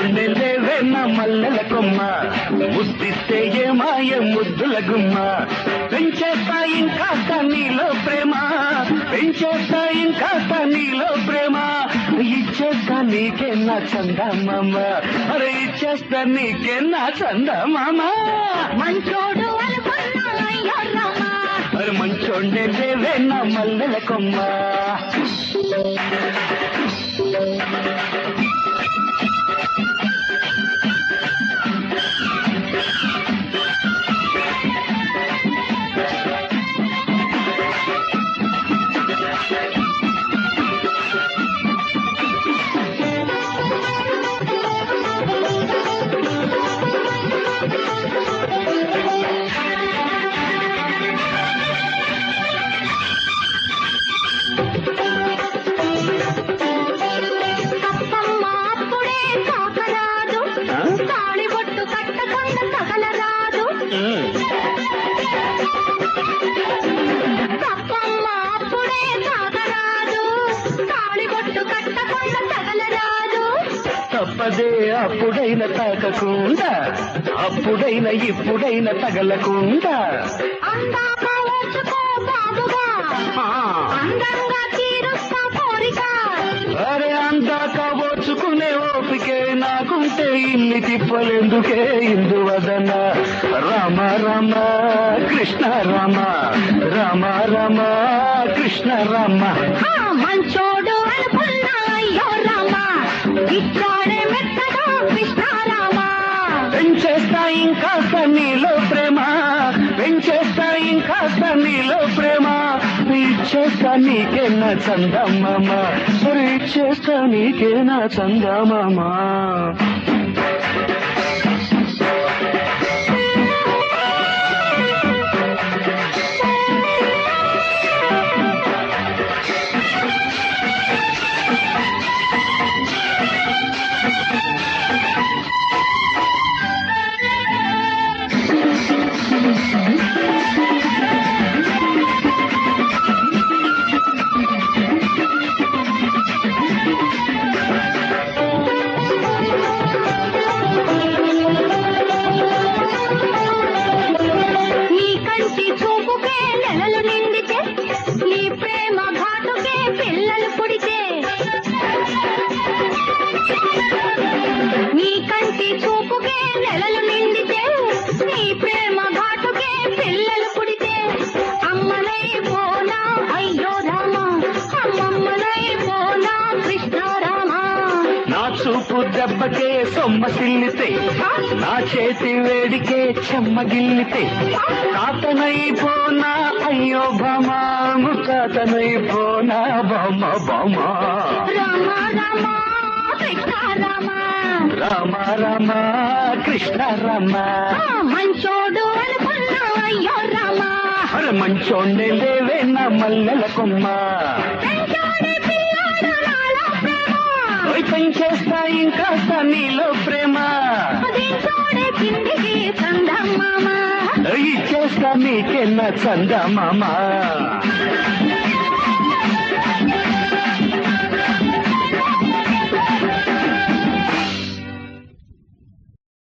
మంచోండే లేవే నా మల్లెల కొమ్మ ముద్దిస్తే ఏమాయ ముద్దుల గుమ్మ పెంచేస్తా ఇంకా నీలో ప్రేమ పెంచేస్తా ఇంకా నీలో ప్రేమ ఇచ్చేస్తా నీకే నా చందమామ అరే ఇచ్చేస్తా నీకే నా చందమామ మంచోడు అనుకున్నా అయ్యో రామా అరే మంచోండే లేవే నా మల్లెల కొమ్మ తప్పదే అప్పుడైనా తాకకుండా అప్పుడైనా ఇప్పుడైనా తగలకుండా అరే అందాక ఓచుకునే ఓపికే నాకుంటే ఇన్ని తిప్పలేందుకే ఇందువదన రామ రామ కృష్ణ రామ రామ రామ కృష్ణ రామ మంచోడు అనుకున్నా అయ్యో రామా ఇచ్చాడే మెత్తగా కృష్ణ రామా పెంచేస్తా ఇంకా నీలో ప్రేమ పెంచేస్తా ఇంకా నీలో ప్రేమ ఇచ్చేస్తా నీకే నా చందమామ ఇచ్చేస్తా నీకే నా చందమామ చూపు దెబ్బకే సొమ్మసిల్లితే నా చేతి వేడికే చెమ్మగిల్లితే కాతనైపోనా అయ్యో బామా ముకాతనైపోనా బామ బామ రామ రామ కృష్ణ రామ రామ రామ కృష్ణ రామ మంచోడు అనుకున్నా అయ్యో రామ అరే మంచోండే లేవే నా మల్లెల కొమ్మ పెంచేస్తా ఇంకా నీలో ప్రేమ ఇచ్చేస్తా నీకే నా చందమామ